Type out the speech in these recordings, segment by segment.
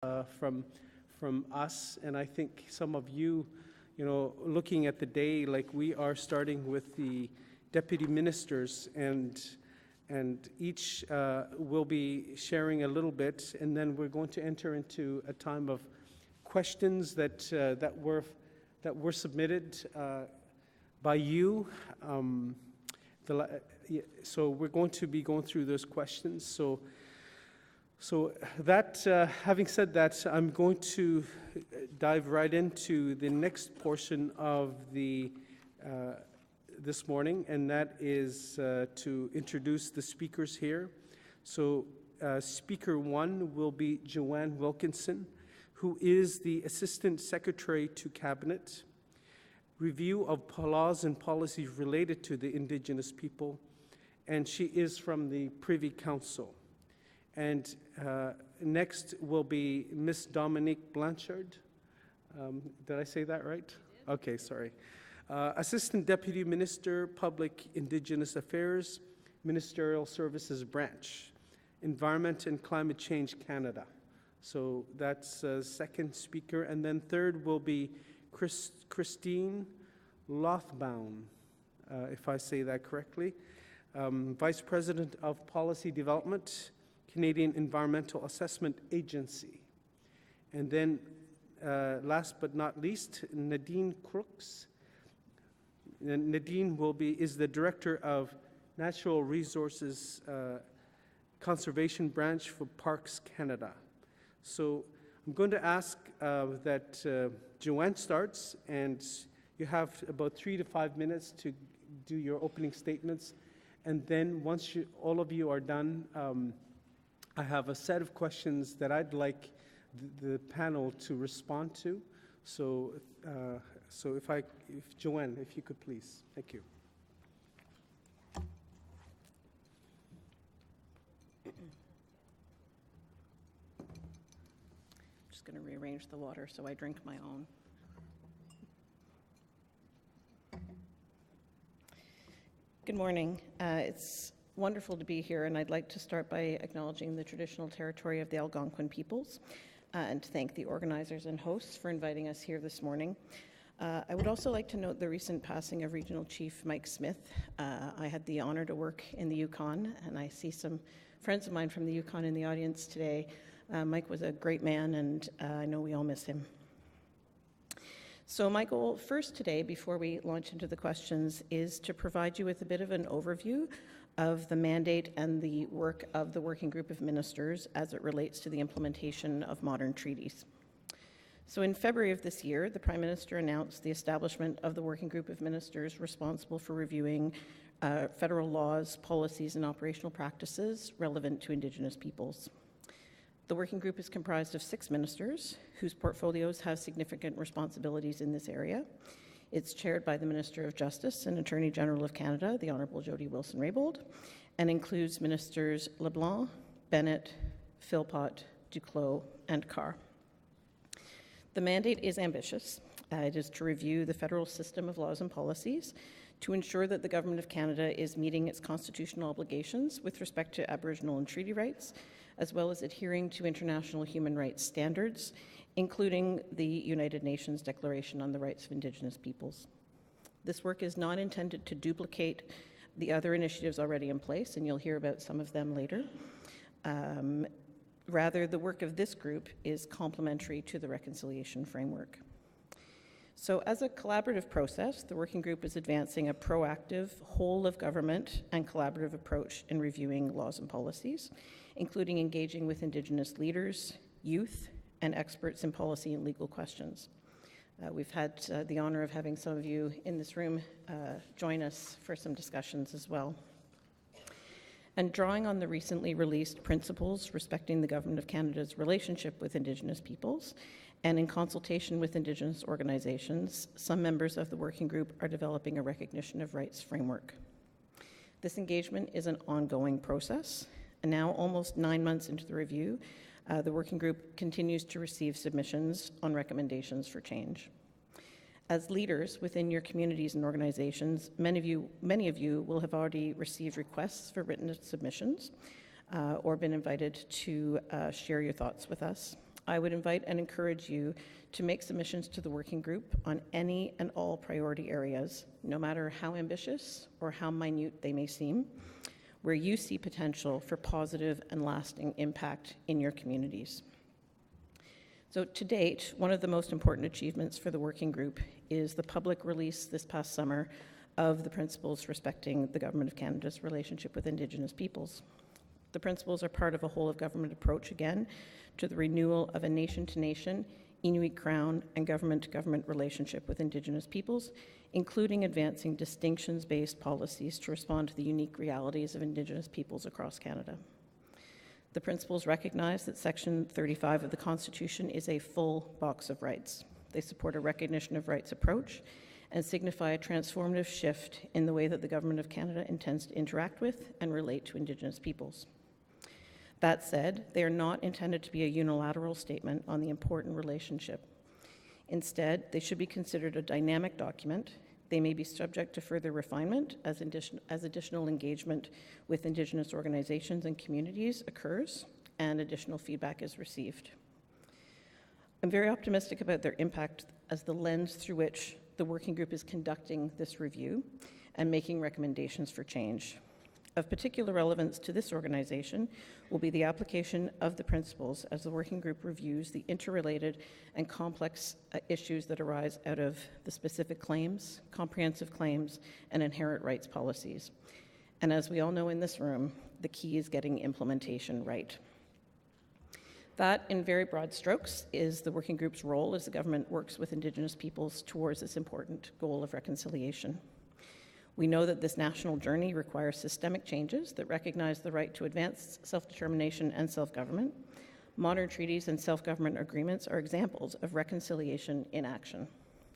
from us, and I think some of you, looking at the day, like we are starting with the deputy ministers, and each will be sharing a little bit, and then we're going to enter into a time of questions that were submitted by you. So we're going to be going through those questions. So that, having said that, I'm going to dive right into the next portion of the this morning, and that is to introduce the speakers here. So Speaker 1 will be Joanne Wilkinson, who is the Assistant Secretary to Cabinet. Review of laws and policies related to the Indigenous people, and she is from the Privy Council. And next will be Miss Dominique Blanchard. Did I say that right? Okay, sorry. Assistant Deputy Minister, Public Indigenous Affairs, Ministerial Services Branch, Environment and Climate Change Canada. So that's second speaker. And then third will be Christine Lothbaum, if I say that correctly, Vice President of Policy Development, Canadian Environmental Assessment Agency. And then last but not least, Nadine Crooks. And Nadine is the Director of Natural Resources Conservation Branch for Parks Canada. So I'm going to ask that Joanne starts, and you have about 3 to 5 minutes to do your opening statements. And then once all of you are done, I have a set of questions that I'd like the panel to respond to. So, if Joanne, if you could please. Thank you. Just going to rearrange the water so I drink my own. Good morning. It's wonderful to be here, and I'd like to start by acknowledging the traditional territory of the Algonquin peoples and to thank the organizers and hosts for inviting us here this morning. I would also like to note the recent passing of Regional Chief Mike Smith. I had the honor to work in the Yukon, and I see some friends of mine from the Yukon in the audience today. Mike was a great man, and I know we all miss him. So my goal first today, before we launch into the questions, is to provide you with a bit of an overview of the mandate and the work of the Working Group of Ministers as it relates to the implementation of modern treaties. So in February of this year, the Prime Minister announced the establishment of the Working Group of Ministers responsible for reviewing federal laws, policies, and operational practices relevant to Indigenous peoples. The working group is comprised of 6 ministers whose portfolios have significant responsibilities in this area. It's chaired by the Minister of Justice and Attorney General of Canada, the Honourable Jody Wilson-Raybould, and includes Ministers LeBlanc, Bennett, Philpott, Duclos, and Carr. The mandate is ambitious. It is to review the federal system of laws and policies to ensure that the Government of Canada is meeting its constitutional obligations with respect to Aboriginal and treaty rights, as well as adhering to international human rights standards, including the United Nations Declaration on the Rights of Indigenous Peoples. This work is not intended to duplicate the other initiatives already in place, and you'll hear about some of them later. Rather, the work of this group is complementary to the reconciliation framework. So as a collaborative process, the working group is advancing a proactive, whole-of-government and collaborative approach in reviewing laws and policies, including engaging with Indigenous leaders, youth, and experts in policy and legal questions. We've had the honor of having some of you in this room join us for some discussions as well. And drawing on the recently released principles respecting the Government of Canada's relationship with Indigenous peoples, and in consultation with Indigenous organizations, some members of the working group are developing a recognition of rights framework. This engagement is an ongoing process, and now almost 9 months into the review, the working group continues to receive submissions on recommendations for change. As leaders within your communities and organizations, many of you will have already received requests for written submissions or been invited to share your thoughts with us. I would invite and encourage you to make submissions to the working group on any and all priority areas, no matter how ambitious or how minute they may seem, where you see potential for positive and lasting impact in your communities. So to date, one of the most important achievements for the working group is the public release this past summer of the principles respecting the Government of Canada's relationship with Indigenous peoples. The principles are part of a whole-of-government approach, again, to the renewal of a nation-to-nation, Inuit Crown, and government-to-government relationship with Indigenous peoples, including advancing distinctions-based policies to respond to the unique realities of Indigenous peoples across Canada. The principles recognize that Section 35 of the Constitution is a full box of rights. They support a recognition of rights approach and signify a transformative shift in the way that the Government of Canada intends to interact with and relate to Indigenous peoples. That said, they are not intended to be a unilateral statement on the important relationship. Instead, they should be considered a dynamic document. They may be subject to further refinement as additional engagement with Indigenous organizations and communities occurs and additional feedback is received. I'm very optimistic about their impact as the lens through which the working group is conducting this review and making recommendations for change. Of particular relevance to this organization will be the application of the principles as the working group reviews the interrelated and complex issues that arise out of the specific claims, comprehensive claims, and inherent rights policies. And as we all know in this room, the key is getting implementation right. That, in very broad strokes, is the working group's role as the government works with Indigenous peoples towards this important goal of reconciliation. We know that this national journey requires systemic changes that recognize the right to advance self-determination and self-government. Modern treaties and self-government agreements are examples of reconciliation in action.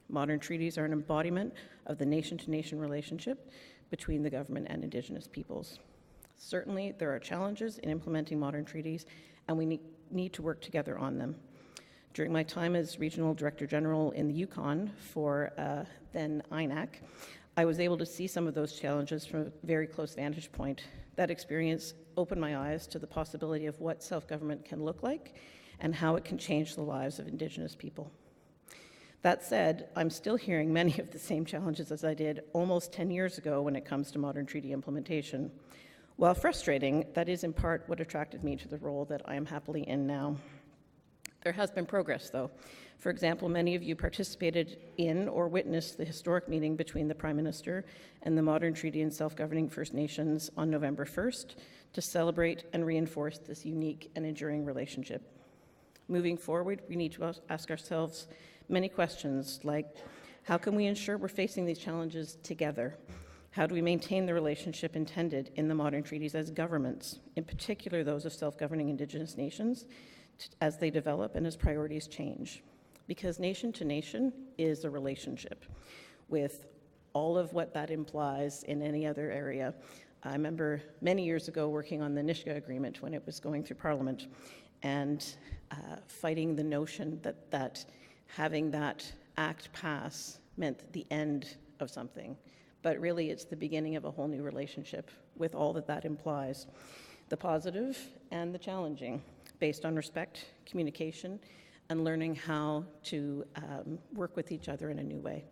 Modern treaties are an embodiment of the nation-to-nation relationship between the government and Indigenous peoples. Certainly, there are challenges in implementing modern treaties, and we need to work together on them. During my time as Regional Director General in the Yukon for then INAC, I was able to see some of those challenges from a very close vantage point. That experience opened my eyes to the possibility of what self-government can look like and how it can change the lives of Indigenous people. That said, I'm still hearing many of the same challenges as I did almost 10 years ago when it comes to modern treaty implementation. While frustrating, that is in part what attracted me to the role that I am happily in now. There has been progress, though. For example, many of you participated in or witnessed the historic meeting between the Prime Minister and the Modern Treaty and Self-Governing First Nations on November 1st to celebrate and reinforce this unique and enduring relationship. Moving forward, we need to ask ourselves many questions like, how can we ensure we're facing these challenges together? How do we maintain the relationship intended in the modern treaties as governments, in particular those of self-governing Indigenous nations, as they develop and as priorities change? Because nation to nation is a relationship with all of what that implies in any other area. I remember many years ago working on the Nisga'a Agreement when it was going through Parliament and fighting the notion that having that act pass meant the end of something. But really it's the beginning of a whole new relationship with all that that implies, the positive and the challenging, based on respect, communication, and learning how to work with each other in a new way.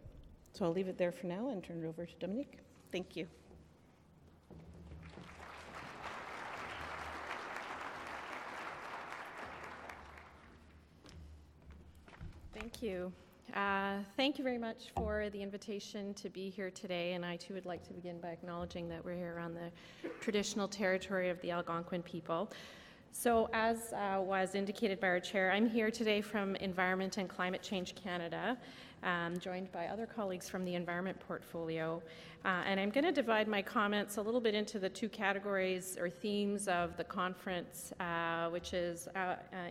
So I'll leave it there for now and turn it over to Dominique. Thank you. Thank you. Thank you very much for the invitation to be here today, and I too would like to begin by acknowledging that we're here on the traditional territory of the Algonquin people. So as was indicated by our chair, I'm here today from Environment and Climate Change Canada, joined by other colleagues from the Environment Portfolio. And I'm going to divide my comments a little bit into the two categories or themes of the conference, which is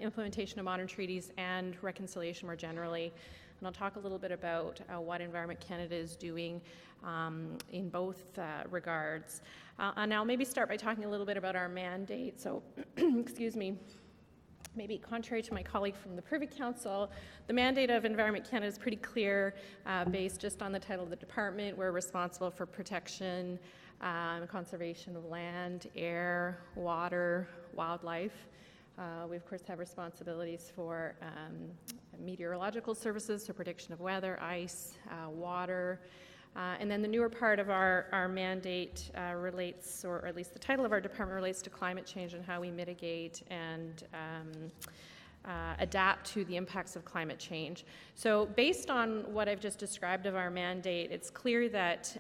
implementation of modern treaties and reconciliation more generally. And I'll talk a little bit about what Environment Canada is doing in both regards. And I'll maybe start by talking a little bit about our mandate. So, excuse me, maybe contrary to my colleague from the Privy Council, the mandate of Environment Canada is pretty clear, based just on the title of the department. We're responsible for protection and conservation of land, air, water, wildlife, We, of course, have responsibilities for meteorological services, so prediction of weather, ice, water. And then the newer part of our mandate relates, or at least the title of our department relates to climate change and how we mitigate and adapt to the impacts of climate change. So based on what I've just described of our mandate, it's clear that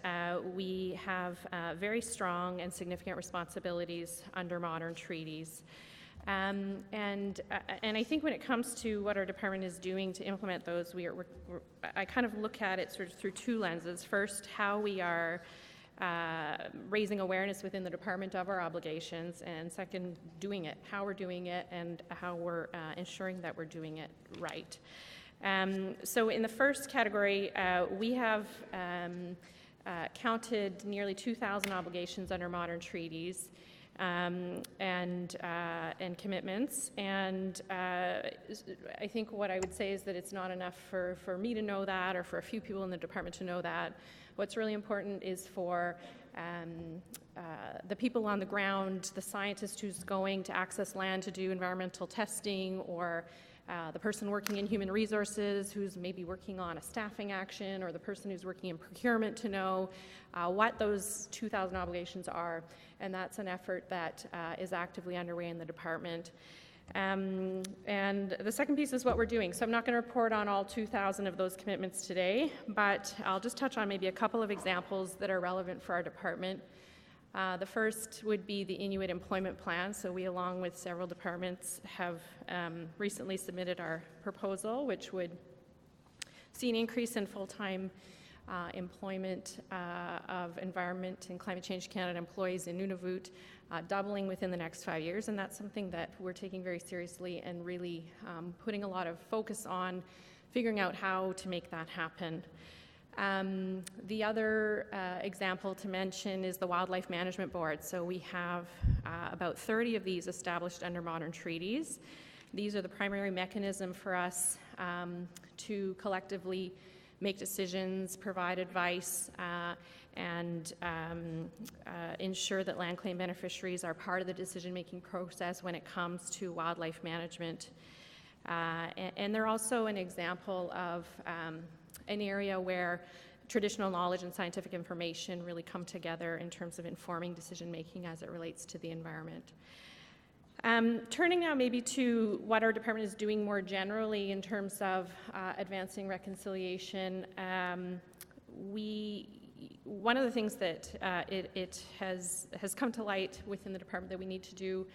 we have very strong and significant responsibilities under modern treaties. And I think when it comes to what our department is doing to implement those, I kind of look at it sort of through two lenses. First, how we are raising awareness within the department of our obligations, and second, doing it, how we're doing it, and how we're ensuring that we're doing it right. So in the first category, we have counted nearly 2,000 obligations under modern treaties. And commitments. And I think what I would say is that it's not enough for me to know that, or for a few people in the department to know that. What's really important is for the people on the ground, the scientist who's going to access land to do environmental testing, or the person working in human resources who's maybe working on a staffing action, or the person who's working in procurement to know what those 2,000 obligations are. And that's an effort that is actively underway in the department. And the second piece is what we're doing. So I'm not going to report on all 2,000 of those commitments today, but I'll just touch on maybe a couple of examples that are relevant for our department. The first would be the Inuit Employment Plan. So we, along with several departments, have recently submitted our proposal, which would see an increase in full-time employment of Environment and Climate Change Canada employees in Nunavut, doubling within the next 5 years. And that's something that we're taking very seriously and really putting a lot of focus on figuring out how to make that happen. The other example to mention is the Wildlife Management Board. So we have about 30 of these established under modern treaties. These are the primary mechanism for us to collectively make decisions, provide advice, and ensure that land claim beneficiaries are part of the decision-making process when it comes to wildlife management. And they're also an example of an area where traditional knowledge and scientific information really come together in terms of informing decision-making as it relates to the environment. Turning now maybe to what our department is doing more generally in terms of advancing reconciliation, one of the things that it has come to light within the department that we need to do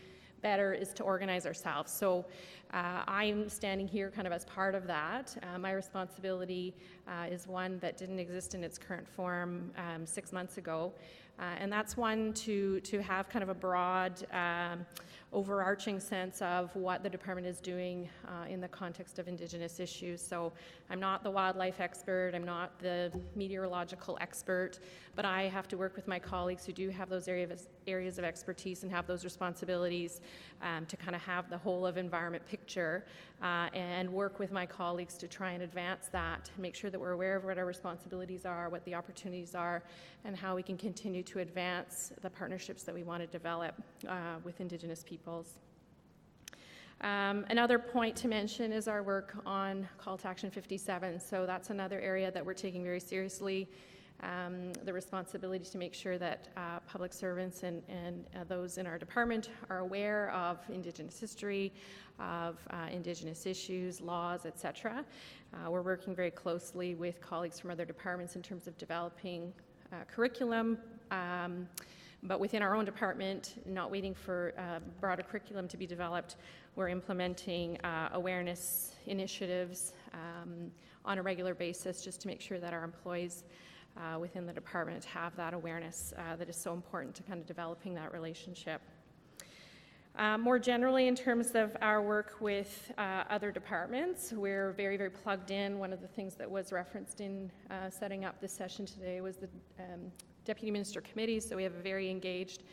better is to organize ourselves. So I'm standing here kind of as part of that. My responsibility is one that didn't exist in its current form 6 months ago. And that's one to have kind of a broad, overarching sense of what the department is doing in the context of Indigenous issues. So I'm not the wildlife expert, I'm not the meteorological expert, but I have to work with my colleagues who do have those areas of expertise and have those responsibilities to kind of have the whole of environment picture and work with my colleagues to try and advance that, make sure that we're aware of what our responsibilities are, what the opportunities are, and how we can continue to advance the partnerships that we want to develop with Indigenous peoples. Another point to mention is our work on Call to Action 57. So that's another area that we're taking very seriously. The responsibility to make sure that public servants and those in our department are aware of Indigenous history, of Indigenous issues, laws, etc. We're working very closely with colleagues from other departments in terms of developing curriculum, but within our own department, not waiting for broader curriculum to be developed, we're implementing awareness initiatives on a regular basis just to make sure that our employees within the department have that awareness that is so important to kind of developing that relationship. More generally, in terms of our work with other departments, we're very, very plugged in. One of the things that was referenced in setting up this session today was the Deputy Minister Committee. So we have a very engaged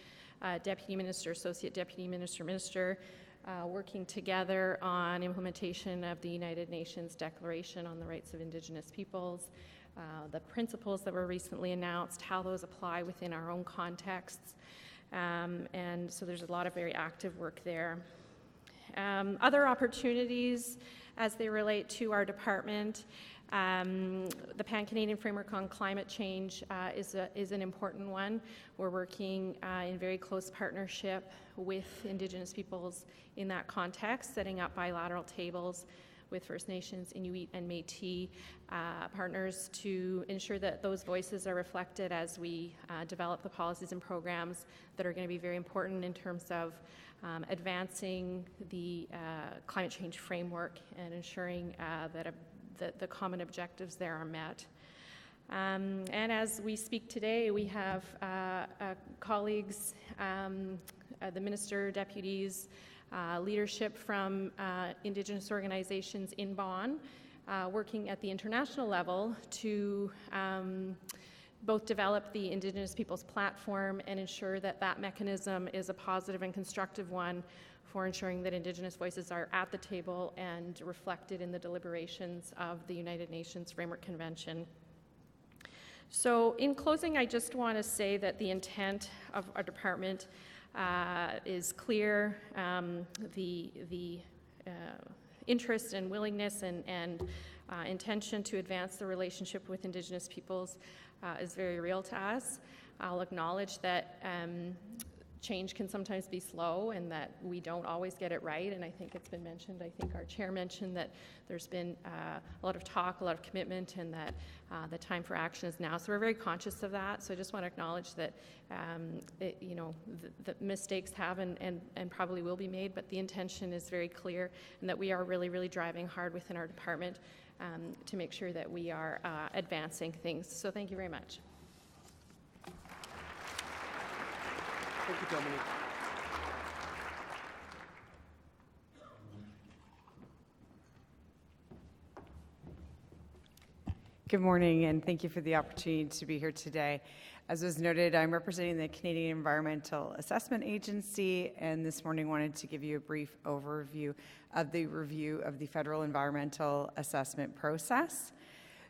Deputy Minister, Associate Deputy Minister, Minister, working together on implementation of the United Nations Declaration on the Rights of Indigenous Peoples, the principles that were recently announced, how those apply within our own contexts. And so there's a lot of very active work there. Other opportunities as they relate to our department, the Pan-Canadian Framework on Climate Change is an important one. We're working in very close partnership with Indigenous peoples in that context, setting up bilateral tables with First Nations, Inuit, and Métis partners to ensure that those voices are reflected as we develop the policies and programs that are going to be very important in terms of advancing the climate change framework and ensuring that the common objectives there are met. And as we speak today, we have colleagues, the minister, deputies, leadership from Indigenous organizations in Bonn, working at the international level to both develop the Indigenous Peoples Platform and ensure that that mechanism is a positive and constructive one for ensuring that Indigenous voices are at the table and reflected in the deliberations of the United Nations Framework Convention. So in closing, I just want to say that the intent of our department is clear. The interest and willingness and intention to advance the relationship with Indigenous peoples is very real to us. I'll acknowledge that change can sometimes be slow and that we don't always get it right, and I think it's been mentioned, I think our chair mentioned that there's been a lot of talk, a lot of commitment, and that the time for action is now. So we're very conscious of that. So I just want to acknowledge that the mistakes have and probably will be made, but the intention is very clear, and that we are really, really driving hard within our department to make sure that we are advancing things. So thank you very much. Thank you, Dominic. Good morning, and thank you for the opportunity to be here today. As was noted, I'm representing the Canadian Environmental Assessment Agency, and this morning wanted to give you a brief overview of the review of the federal environmental assessment process.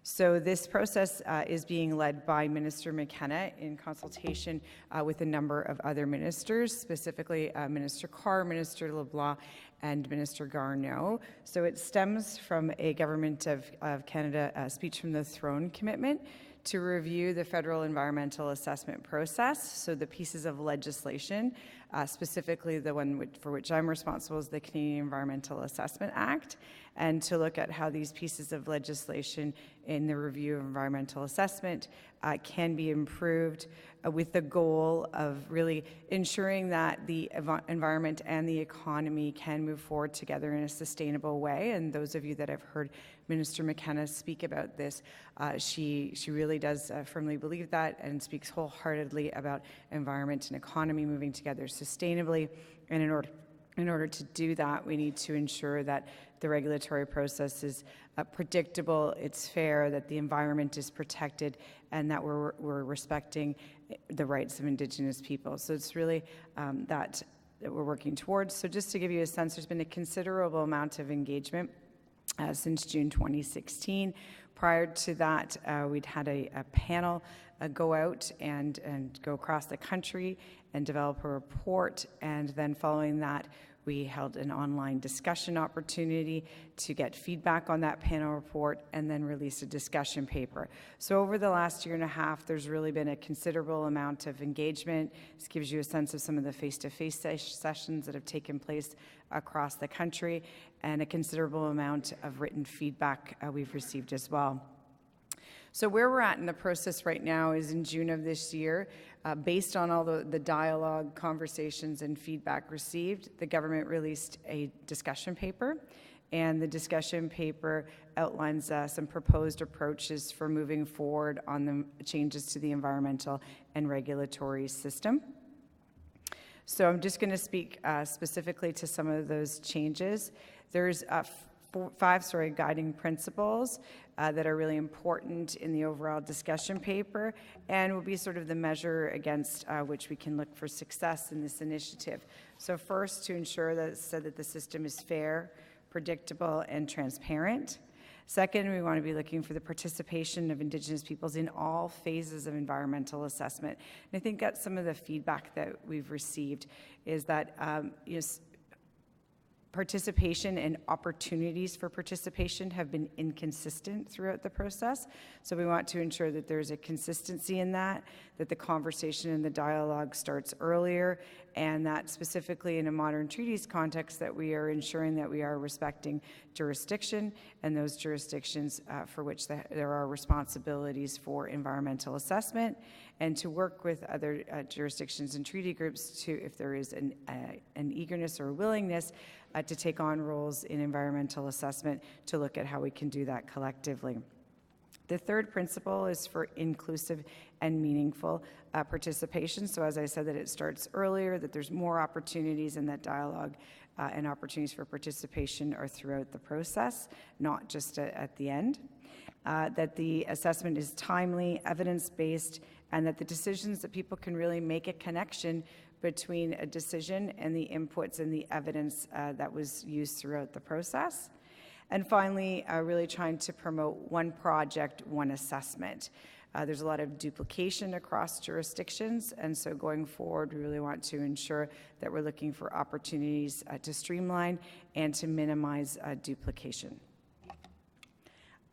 So this process is being led by Minister McKenna in consultation with a number of other ministers, specifically Minister Carr, Minister LeBlanc, and Minister Garneau. So it stems from a Government of Canada speech from the throne commitment to review the federal environmental assessment process. So the pieces of legislation, specifically the one for which I'm responsible is the Canadian Environmental Assessment Act, and to look at how these pieces of legislation in the review of environmental assessment can be improved with the goal of really ensuring that the environment and the economy can move forward together in a sustainable way. And those of you that have heard Minister McKenna speak about this, she really does firmly believe that and speaks wholeheartedly about environment and economy moving together sustainably. And in order to do that, we need to ensure that the regulatory process is predictable, it's fair, that the environment is protected, and that we're respecting the rights of Indigenous people. So it's really that we're working towards. So just to give you a sense, there's been a considerable amount of engagement since June 2016. Prior to that, we'd had a panel go out and go across the country and develop a report, and then following that, we held an online discussion opportunity to get feedback on that panel report and then release a discussion paper. So over the last year and a half, there's really been a considerable amount of engagement. This gives you a sense of some of the face-to-face sessions that have taken place across the country, and a considerable amount of written feedback we've received as well. So where we're at in the process right now is in June of this year, based on all the dialogue, conversations, and feedback received, the government released a discussion paper, and the discussion paper outlines some proposed approaches for moving forward on the changes to the environmental and regulatory system. So I'm just going to speak specifically to some of those changes. There's five guiding principles that are really important in the overall discussion paper and will be sort of the measure against which we can look for success in this initiative. So first, to ensure that the system is fair, predictable, and transparent. Second, we want to be looking for the participation of Indigenous peoples in all phases of environmental assessment. And I think that's some of the feedback that we've received is that Participation and opportunities for participation have been inconsistent throughout the process. So we want to ensure that there's a consistency in that the conversation and the dialogue starts earlier, and that specifically in a modern treaties context that we are ensuring that we are respecting jurisdiction and those jurisdictions for which there are responsibilities for environmental assessment, and to work with other jurisdictions and treaty groups to, if there is an eagerness or willingness to take on roles in environmental assessment, to look at how we can do that collectively. The third principle is for inclusive and meaningful participation. So as I said, that it starts earlier, that there's more opportunities, and that dialogue and opportunities for participation are throughout the process, not just at the end. That the assessment is timely, evidence-based, and that the decisions that people can really make a connection between a decision and the inputs and the evidence that was used throughout the process. And finally, really trying to promote one project, one assessment. There's a lot of duplication across jurisdictions, and so going forward, we really want to ensure that we're looking for opportunities to streamline and to minimize duplication.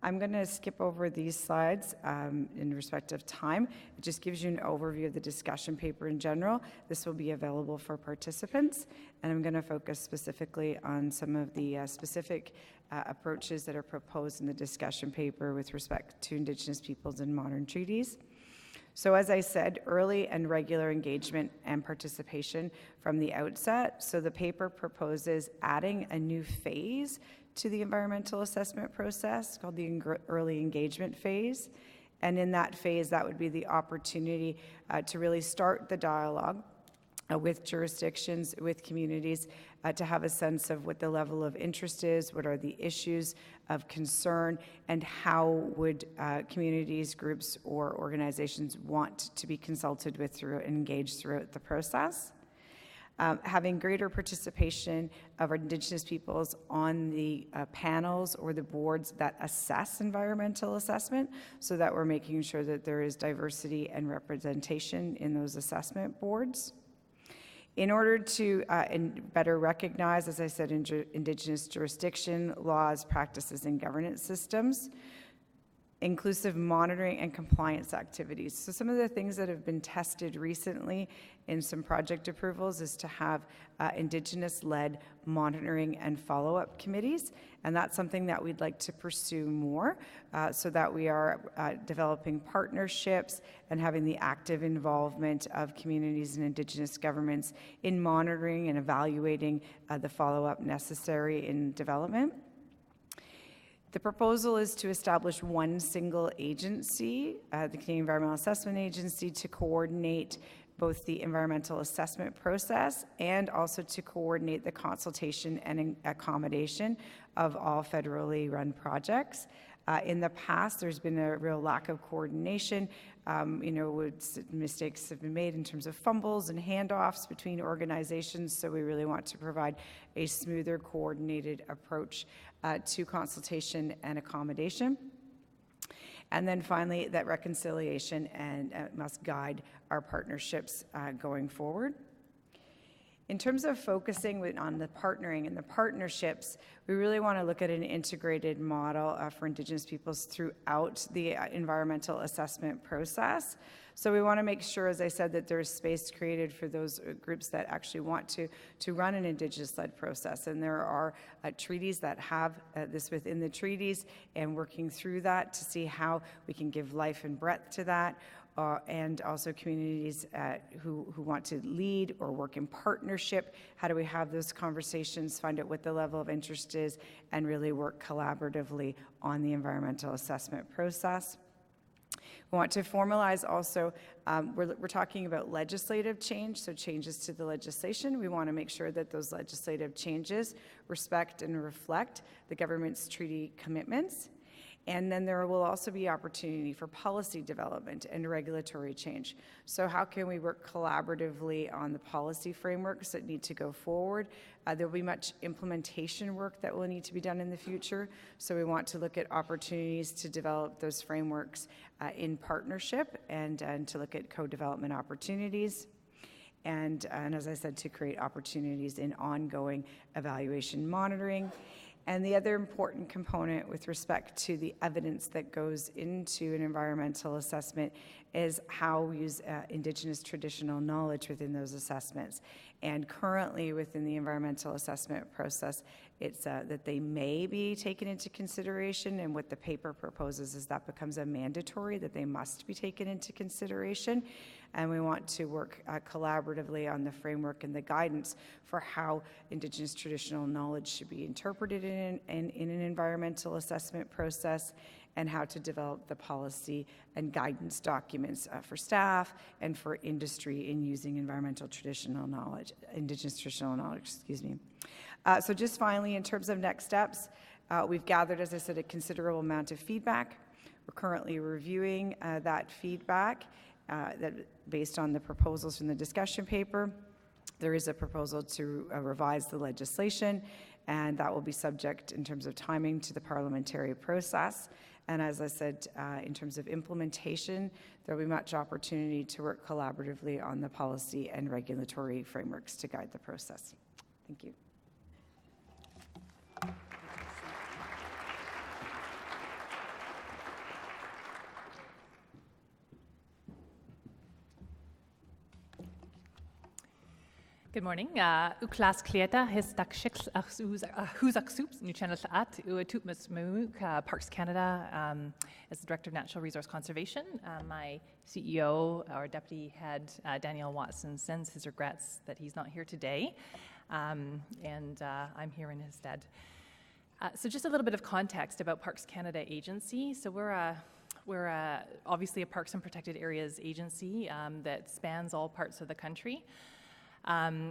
I'm going to skip over these slides in respect of time. It just gives you an overview of the discussion paper in general. This will be available for participants, and I'm going to focus specifically on some of the specific approaches that are proposed in the discussion paper with respect to Indigenous peoples in modern treaties. So as I said, early and regular engagement and participation from the outset. So the paper proposes adding a new phase to the environmental assessment process called the early engagement phase. And in that phase, that would be the opportunity to really start the dialogue with jurisdictions, with communities, to have a sense of what the level of interest is, what are the issues of concern, and how would communities, groups, or organizations want to be consulted with and engaged throughout the process. Having greater participation of our Indigenous peoples on the panels or the boards that assess environmental assessment, so that we're making sure that there is diversity and representation in those assessment boards. In order to better recognize, as I said, Indigenous jurisdiction, laws, practices, and governance systems, inclusive monitoring and compliance activities. So some of the things that have been tested recently in some project approvals is to have Indigenous-led monitoring and follow-up committees, and that's something that we'd like to pursue more so that we are developing partnerships and having the active involvement of communities and Indigenous governments in monitoring and evaluating the follow-up necessary in development. The proposal is to establish one single agency, the Canadian Environmental Assessment Agency, to coordinate both the environmental assessment process and also to coordinate the consultation and accommodation of all federally run projects. In the past, there's been a real lack of coordination. Mistakes have been made in terms of fumbles and handoffs between organizations, so we really want to provide a smoother, coordinated approach to consultation and accommodation. And then finally, that reconciliation and must guide our partnerships going forward. In terms of focusing on the partnering and the partnerships, we really want to look at an integrated model for Indigenous peoples throughout the environmental assessment process. So we want to make sure, as I said, that there's space created for those groups that actually want to run an Indigenous-led process. And there are treaties that have this within the treaties, and working through that to see how we can give life and breadth to that. And also communities who want to lead or work in partnership. How do we have those conversations, find out what the level of interest is, and really work collaboratively on the environmental assessment process? We want to formalize also, we're talking about legislative change, so changes to the legislation. We want to make sure that those legislative changes respect and reflect the government's treaty commitments. And then there will also be opportunity for policy development and regulatory change. So how can we work collaboratively on the policy frameworks that need to go forward? There will be much implementation work that will need to be done in the future. So we want to look at opportunities to develop those frameworks in partnership and to look at co-development opportunities. and as I said, to create opportunities in ongoing evaluation monitoring. And the other important component with respect to the evidence that goes into an environmental assessment is how we use Indigenous traditional knowledge within those assessments. And currently within the environmental assessment process, it's that they may be taken into consideration, and what the paper proposes is that becomes a mandatory, that they must be taken into consideration. And we want to work collaboratively on the framework and the guidance for how Indigenous traditional knowledge should be interpreted in an environmental assessment process, and how to develop the policy and guidance documents for staff and for industry in using environmental traditional knowledge, Indigenous traditional knowledge, excuse me. So just finally, in terms of next steps, we've gathered, as I said, a considerable amount of feedback. We're currently reviewing that feedback based on the proposals from the discussion paper. There is a proposal to revise the legislation, and that will be subject in terms of timing to the parliamentary process. And as I said, in terms of implementation, there will be much opportunity to work collaboratively on the policy and regulatory frameworks to guide the process. Thank you. Good morning. Uklas Kleta his dakshix huzak soups new channel at utupmus mumuk Parks Canada as the Director of Natural Resource Conservation. My CEO, our Deputy Head, Danielle Watson, sends his regrets that he's not here today, and I'm here in his stead. So just a little bit of context about Parks Canada Agency. So we're obviously a Parks and Protected Areas agency that spans all parts of the country.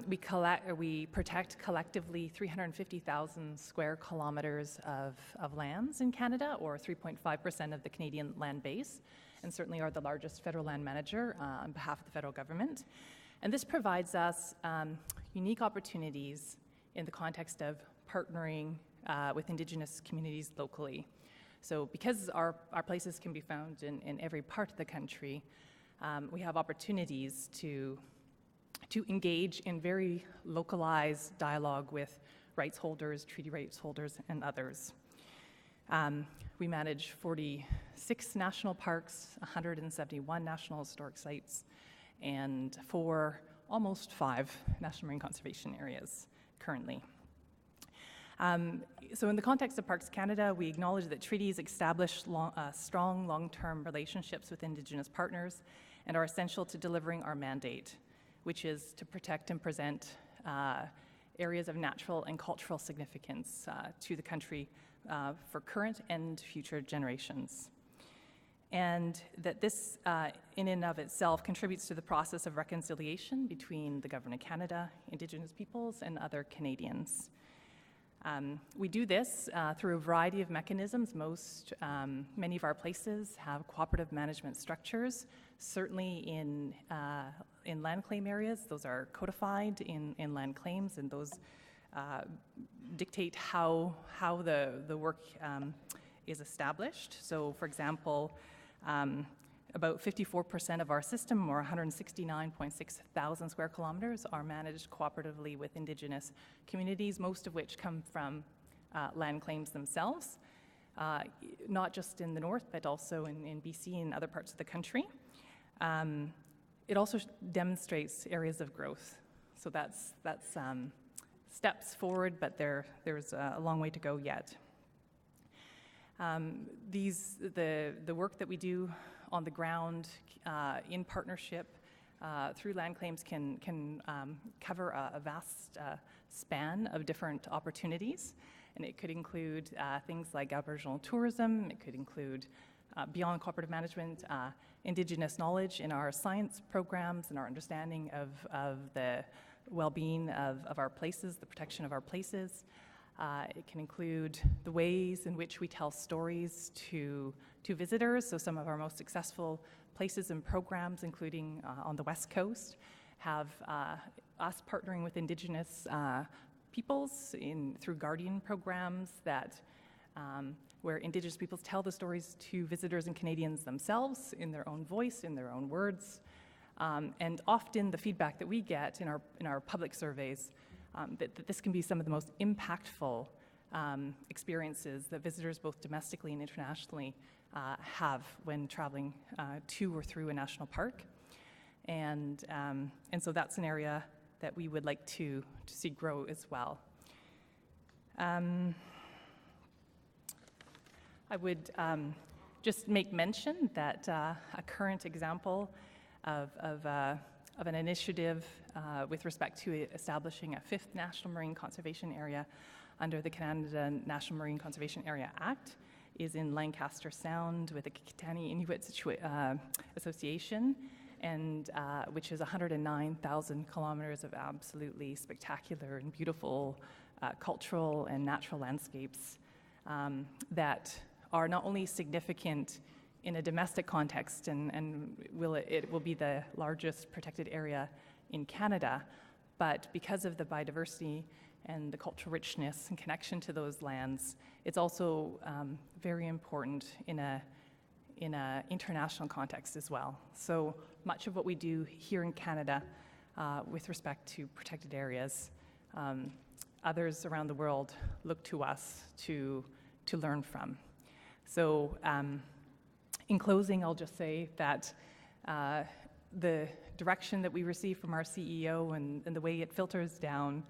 We protect collectively 350,000 square kilometers of lands in Canada, or 3.5% of the Canadian land base, and certainly are the largest federal land manager on behalf of the federal government. And this provides us unique opportunities in the context of partnering with Indigenous communities locally. So because our places can be found in every part of the country, we have opportunities to engage in very localized dialogue with rights holders, treaty rights holders, and others. We manage 46 national parks, 171 national historic sites, and almost five national marine conservation areas currently. So in the context of Parks Canada, we acknowledge that treaties establish strong long-term relationships with Indigenous partners and are essential to delivering our mandate, which is to protect and present areas of natural and cultural significance to the country for current and future generations. And that this, in and of itself, contributes to the process of reconciliation between the Government of Canada, Indigenous peoples, and other Canadians. We do this through a variety of mechanisms. Many of our places have cooperative management structures. Certainly in land claim areas, those are codified in land claims, and those dictate how the work is established. So, for example, about 54% of our system, or 169.6 thousand square kilometers, are managed cooperatively with Indigenous communities, most of which come from land claims themselves, not just in the north, but also in BC and other parts of the country. It also demonstrates areas of growth. So that's steps forward, but there's a long way to go yet. The work that we do on the ground in partnership through land claims can cover a vast span of different opportunities, and it could include things like Aboriginal tourism. It could include beyond cooperative management, Indigenous knowledge in our science programs and our understanding of the well-being of our places, the protection of our places. It can include the ways in which we tell stories to visitors. So some of our most successful places and programs, including on the West Coast, have us partnering with Indigenous peoples through Guardian programs where Indigenous peoples tell the stories to visitors and Canadians themselves in their own voice, in their own words. And often the feedback that we get in our public surveys, that this can be some of the most impactful experiences that visitors both domestically and internationally have when traveling to or through a national park. And so that's an area that we would like to see grow as well. I would just make mention that a current example of an initiative with respect to establishing a 5th National Marine Conservation Area under the Canada National Marine Conservation Area Act is in Lancaster Sound with the Kitani Inuit Association, and which is 109,000 kilometers of absolutely spectacular and beautiful cultural and natural landscapes that are not only significant in a domestic context, and it will be the largest protected area in Canada, but because of the biodiversity and the cultural richness and connection to those lands, it's also very important in a international context as well. So much of what we do here in Canada with respect to protected areas, others around the world look to us to learn from. So in closing, I'll just say that the direction that we receive from our CEO and the way it filters down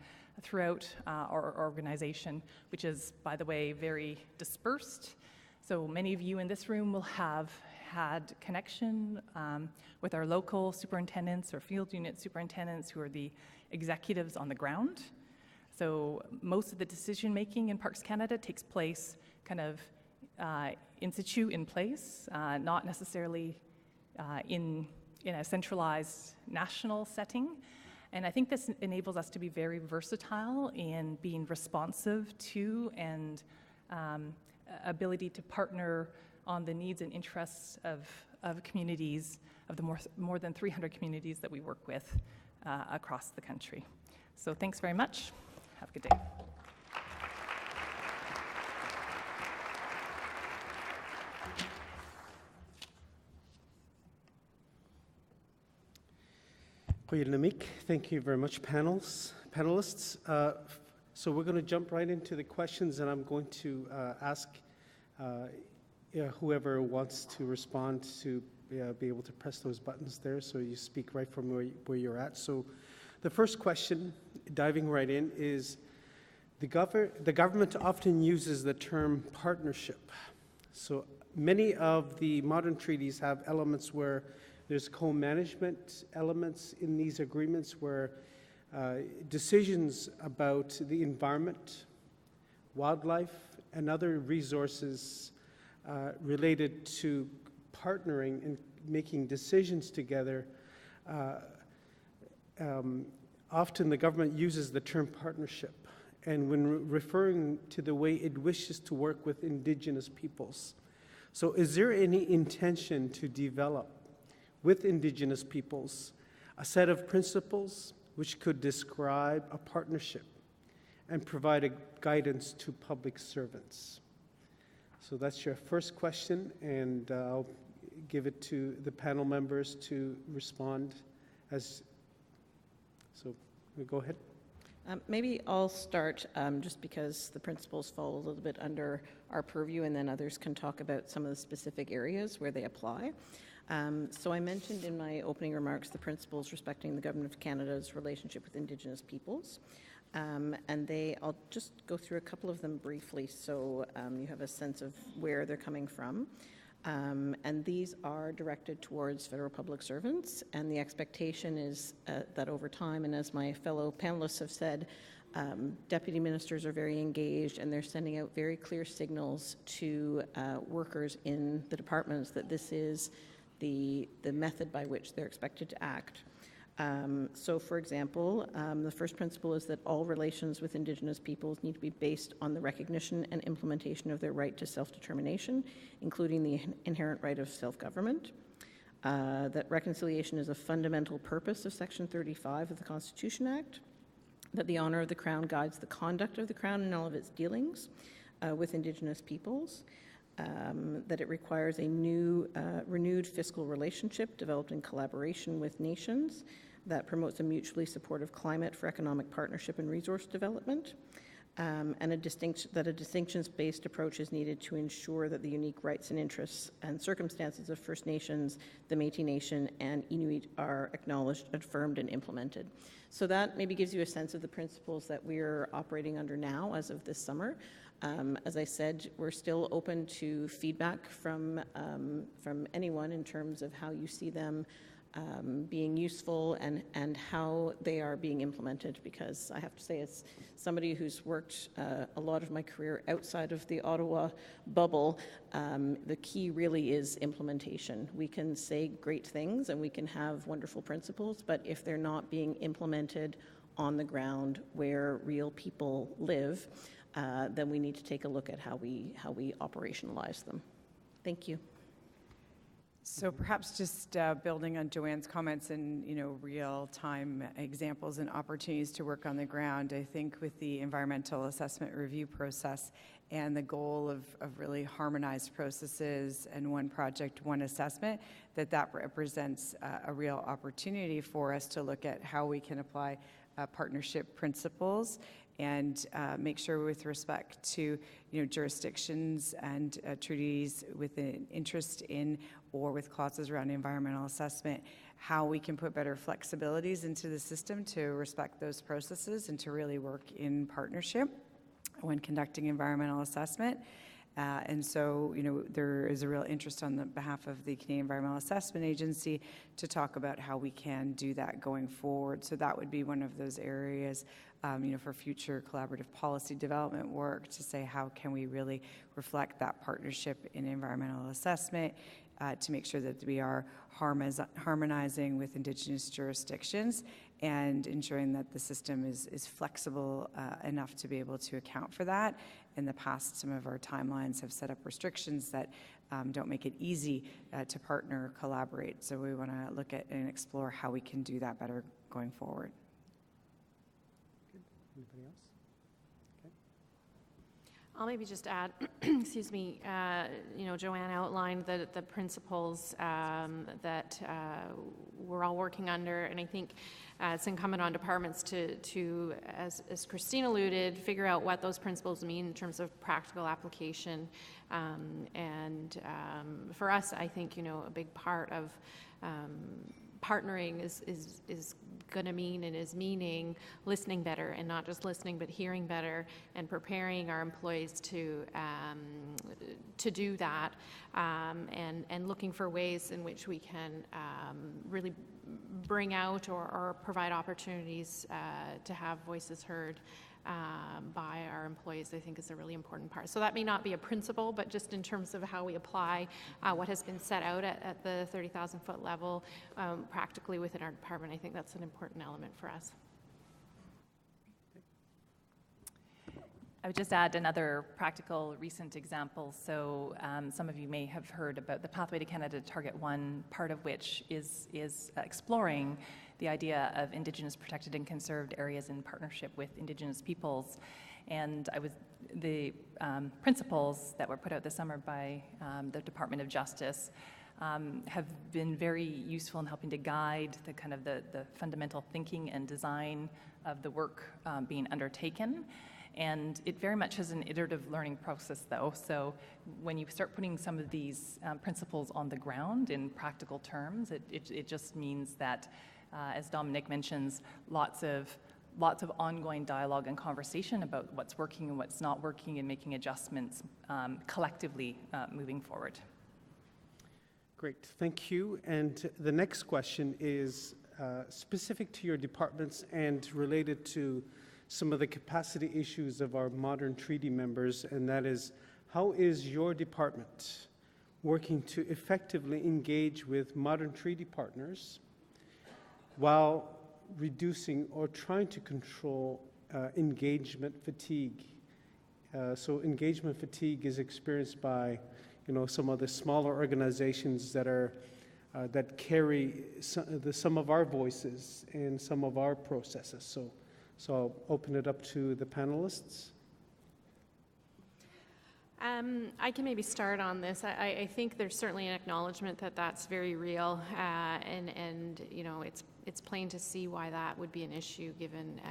throughout our organization, which is, by the way, very dispersed. So many of you in this room will have had connection with our local superintendents or field unit superintendents who are the executives on the ground. So most of the decision-making in Parks Canada takes place kind of in situ, in place, not necessarily in a centralized national setting. And I think this enables us to be very versatile in being responsive to and ability to partner on the needs and interests of communities, of the more than 300 communities that we work with across the country. So thanks very much. Have a good day. Thank you very much, panelists. So we're going to jump right into the questions, and I'm going to ask whoever wants to respond to be able to press those buttons there, so you speak right from where you're at. So the first question, diving right in, is the government often uses the term partnership. So many of the modern treaties have elements where there's co-management elements in these agreements where decisions about the environment, wildlife, and other resources related to partnering and making decisions together. Often the government uses the term partnership, and when referring to the way it wishes to work with Indigenous peoples. So is there any intention to develop with Indigenous peoples a set of principles which could describe a partnership and provide a guidance to public servants? So that's your first question, and I'll give it to the panel members to respond as. So go ahead. Maybe I'll start just because the principles fall a little bit under our purview, and then others can talk about some of the specific areas where they apply. So I mentioned in my opening remarks the principles respecting the Government of Canada's relationship with Indigenous peoples. And I'll just go through a couple of them briefly so you have a sense of where they're coming from. And these are directed towards federal public servants, and the expectation is that over time, and as my fellow panelists have said, deputy ministers are very engaged, and they're sending out very clear signals to workers in the departments that this is the method by which they're expected to act. So, for example, the first principle is that all relations with Indigenous peoples need to be based on the recognition and implementation of their right to self-determination, including the inherent right of self-government. That reconciliation is a fundamental purpose of Section 35 of the Constitution Act. That the honour of the Crown guides the conduct of the Crown in all of its dealings with Indigenous peoples. that it requires a new, renewed fiscal relationship developed in collaboration with nations that promotes a mutually supportive climate for economic partnership and resource development, and that a distinctions-based approach is needed to ensure that the unique rights and interests and circumstances of First Nations, the Métis Nation, and Inuit are acknowledged, affirmed, and implemented. So that maybe gives you a sense of the principles that we're operating under now as of this summer. As I said, we're still open to feedback from anyone in terms of how you see them being useful and how they are being implemented, because I have to say, as somebody who's worked a lot of my career outside of the Ottawa bubble, the key really is implementation. We can say great things and we can have wonderful principles, but if they're not being implemented on the ground where real people live, then we need to take a look at how we operationalize them. Thank you. So perhaps just building on Joanne's comments and, real-time examples and opportunities to work on the ground, I think with the environmental assessment review process and the goal of really harmonized processes and one project, one assessment, that represents a real opportunity for us to look at how we can apply partnership principles and make sure with respect to jurisdictions and treaties with an interest in or with clauses around environmental assessment, how we can put better flexibilities into the system to respect those processes and to really work in partnership when conducting environmental assessment. And so, there is a real interest on the behalf of the Canadian Environmental Assessment Agency to talk about how we can do that going forward. So that would be one of those areas, for future collaborative policy development work, to say how can we really reflect that partnership in environmental assessment to make sure that we are harmonizing with Indigenous jurisdictions and ensuring that the system is flexible enough to be able to account for that. In the past, some of our timelines have set up restrictions that don't make it easy to partner or collaborate. So we want to look at and explore how we can do that better going forward. Good. Anybody else? Okay. I'll maybe just add, excuse me, Joanne outlined the principles that we're all working under, and I think it's incumbent on departments to as Christine alluded, figure out what those principles mean in terms of practical application. And for us, I think, a big part of partnering is going to mean and is meaning listening better, and not just listening but hearing better, and preparing our employees to do that, and looking for ways in which we can really bring out or provide opportunities to have voices heard by our employees, I think is a really important part. So that may not be a principle, but just in terms of how we apply what has been set out at the 30,000 foot level practically within our department, I think that's an important element for us. I would just add another practical recent example. So some of you may have heard about the Pathway to Canada Target 1, part of which is exploring the idea of Indigenous protected and conserved areas in partnership with Indigenous peoples. And the principles that were put out this summer by the Department of Justice have been very useful in helping to guide the fundamental thinking and design of the work being undertaken. And it very much is an iterative learning process, though. So when you start putting some of these principles on the ground in practical terms, it just means that, as Dominic mentions, lots of ongoing dialogue and conversation about what's working and what's not working, and making adjustments collectively moving forward. Great, thank you. And the next question is specific to your departments and related to some of the capacity issues of our modern treaty members, and that is, how is your department working to effectively engage with modern treaty partners while reducing or trying to control engagement fatigue? So engagement fatigue is experienced by, some of the smaller organizations that carry some of our voices and some of our processes. So I'll open it up to the panelists. I can maybe start on this. I think there's certainly an acknowledgement that that's very real, and you know, it's plain to see why that would be an issue, given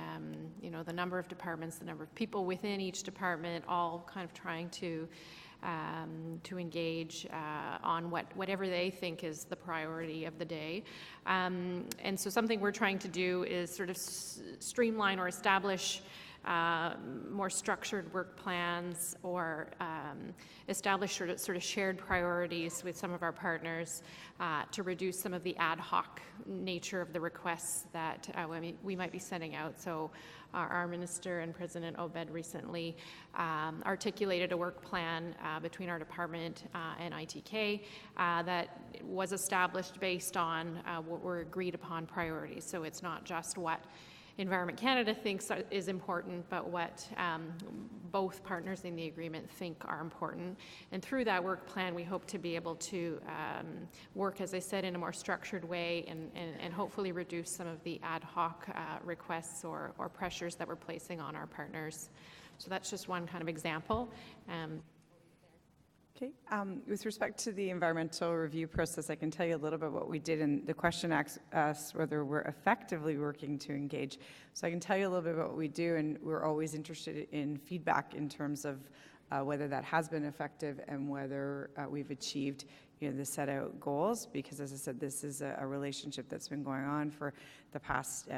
you know, the number of departments, the number of people within each department, all kind of trying to engage on whatever they think is the priority of the day. And so something we're trying to do is sort of streamline or establish more structured work plans, or establish sort of shared priorities with some of our partners to reduce some of the ad hoc nature of the requests that we might be sending out. So our Minister and President Obed recently articulated a work plan between our department and ITK that was established based on what were agreed upon priorities. So it's not just what Environment Canada thinks is important, but what both partners in the agreement think are important. And through that work plan, we hope to be able to work, as I said, in a more structured way, and hopefully reduce some of the ad hoc requests or pressures that we're placing on our partners. So that's just one kind of example. Okay. With respect to the environmental review process, I can tell you a little bit what we did, and the question asks us whether we're effectively working to engage. So I can tell you a little bit about what we do, and we're always interested in feedback in terms of whether that has been effective and whether we've achieved, you know, the set out goals, because as I said, this is a relationship that's been going on for the past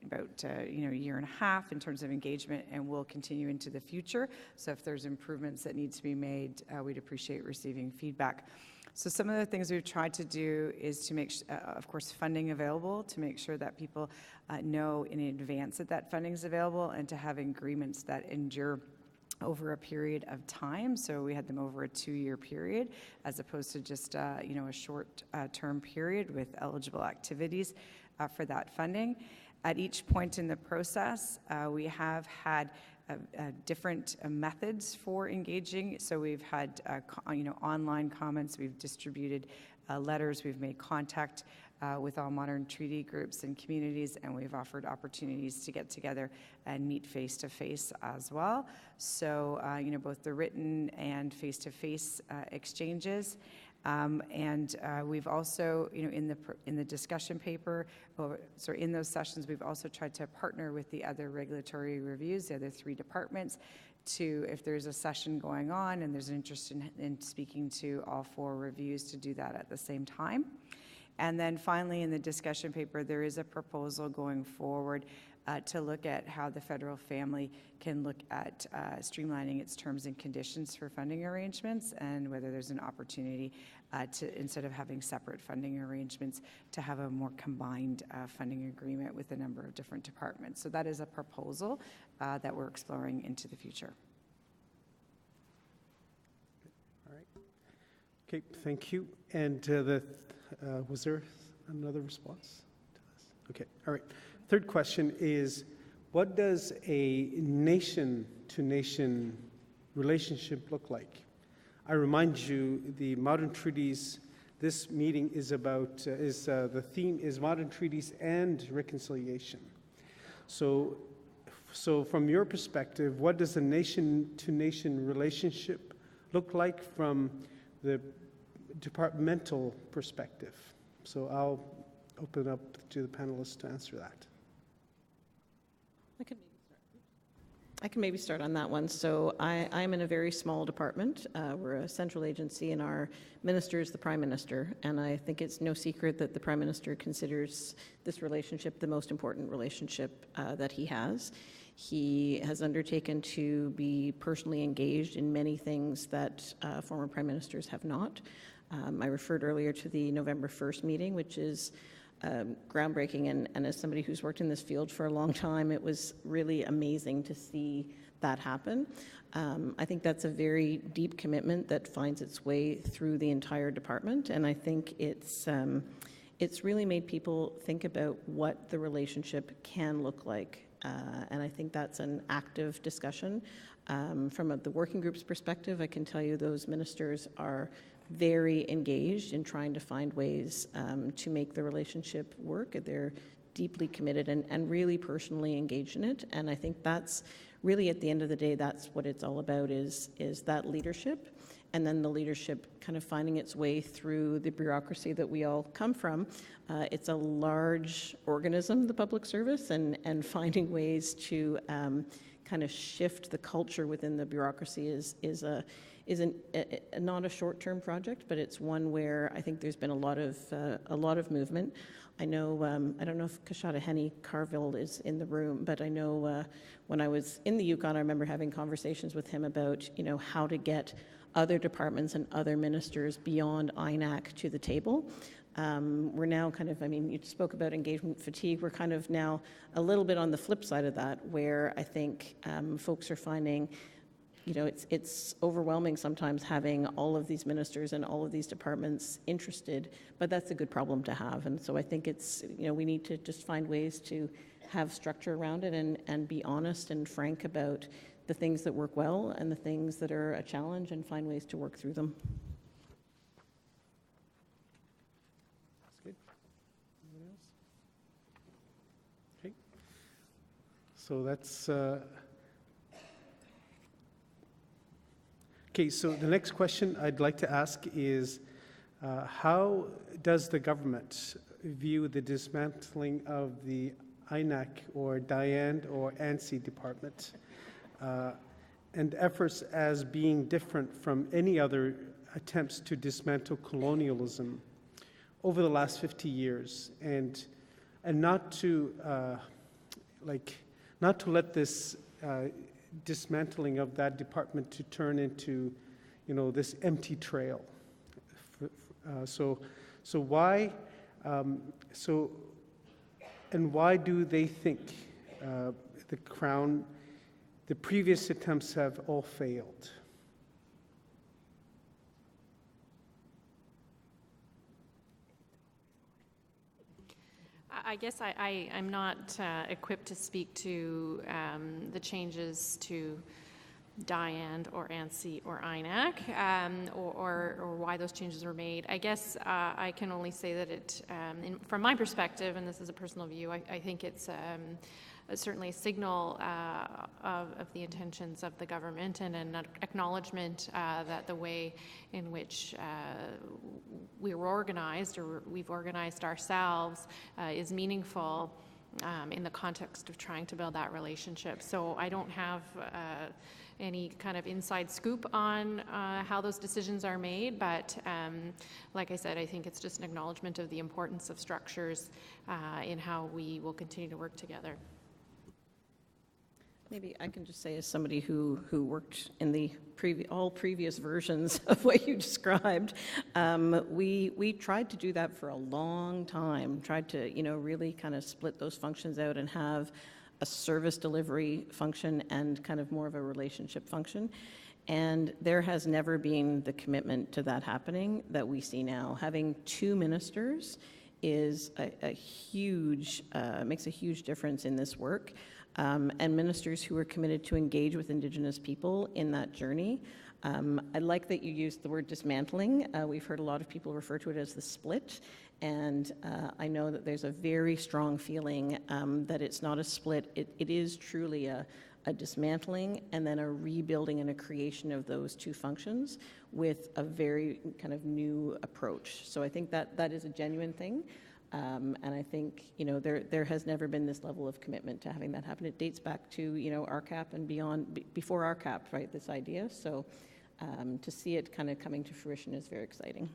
about you know, a year and a half in terms of engagement, and will continue into the future. So if there's improvements that need to be made, we'd appreciate receiving feedback. So some of the things we've tried to do is to make, of course, funding available, to make sure that people know in advance that that funding is available, and to have agreements that endure over a period of time. So we had them over a 2-year period, as opposed to just you know, a short term period with eligible activities for that funding. At each point in the process, we have had different methods for engaging. So we've had you know, online comments, we've distributed letters, we've made contact with all modern treaty groups and communities, and we've offered opportunities to get together and meet face-to-face as well. So you know, both the written and face-to-face exchanges. And we've also, you know, in the discussion paper, so in those sessions, we've also tried to partner with the other regulatory reviews, the other 3 departments, to, if there's a session going on and there's an interest in speaking to all 4 reviews, to do that at the same time. And then finally, in the discussion paper, there is a proposal going forward to look at how the federal family can look at streamlining its terms and conditions for funding arrangements, and whether there's an opportunity to, instead of having separate funding arrangements, to have a more combined funding agreement with a number of different departments. So that is a proposal that we're exploring into the future. All right. Okay, thank you. And was there another response to this? Okay, all right. Third question is, what does a nation-to-nation relationship look like? I remind you, the modern treaties, this meeting is about, the theme is modern treaties and reconciliation. So from your perspective, what does a nation-to-nation relationship look like from the departmental perspective? So I'll open up to the panelists to answer that. I can maybe start on that one. So I'm in a very small department. We're a central agency, and our minister is the Prime Minister. And I think it's no secret that the Prime Minister considers this relationship the most important relationship that he has. He has undertaken to be personally engaged in many things that former Prime Ministers have not. I referred earlier to the November 1st meeting, which is groundbreaking, and as somebody who's worked in this field for a long time, it was really amazing to see that happen. I think that's a very deep commitment that finds its way through the entire department, and I think it's really made people think about what the relationship can look like, and I think that's an active discussion. From the working group's perspective, I can tell you those ministers are very engaged in trying to find ways to make the relationship work. They're deeply committed and really personally engaged in it. And I think that's really at the end of the day, that's what it's all about, is that leadership, and then the leadership kind of finding its way through the bureaucracy that we all come from. It's a large organism, the public service, and finding ways to kind of shift the culture within the bureaucracy is not a short-term project, but it's one where I think there's been a lot of movement. I know, I don't know if Kashada Henny Carville is in the room, but I know when I was in the Yukon, I remember having conversations with him about, how to get other departments and other ministers beyond INAC to the table. We're now kind of, you spoke about engagement fatigue. We're kind of now a little bit on the flip side of that, where I think folks are finding, it's overwhelming sometimes having all of these ministers and all of these departments interested, but that's a good problem to have. And so I think it's, we need to just find ways to have structure around it and be honest and frank about the things that work well and the things that are a challenge, and find ways to work through them. That's good. Anyone else? Okay. So that's okay. So the next question I'd like to ask is, how does the government view the dismantling of the INAC or DIAND or ANSI department, and efforts as being different from any other attempts to dismantle colonialism over the last 50 years, and not to not to let this dismantling of that department to turn into, this empty trail. So why and why do they think the Crown, the previous attempts have all failed? I guess I'm not equipped to speak to the changes to DIAND or ANSI or INAC, or why those changes were made. I guess I can only say that from my perspective, and this is a personal view, I think it's certainly a signal of the intentions of the government, and an acknowledgement that the way in which we were organized, or we've organized ourselves, is meaningful in the context of trying to build that relationship. So I don't have any kind of inside scoop on how those decisions are made, but like I said, I think it's just an acknowledgement of the importance of structures in how we will continue to work together. Maybe I can just say, as somebody who worked in the all previous versions of what you described, we tried to do that for a long time, tried to, really kind of split those functions out and have a service delivery function and kind of more of a relationship function. And there has never been the commitment to that happening that we see now. Having two ministers is a huge, makes a huge difference in this work. And ministers who are committed to engage with Indigenous people in that journey. I like that you used the word dismantling. We've heard a lot of people refer to it as the split, and I know that there's a very strong feeling that it's not a split. It is truly a dismantling and then a rebuilding and a creation of those two functions with a very kind of new approach. So I think that is a genuine thing. And I think, there has never been this level of commitment to having that happen. It dates back to, RCAP and beyond, before RCAP, right, this idea. So to see it kind of coming to fruition is very exciting.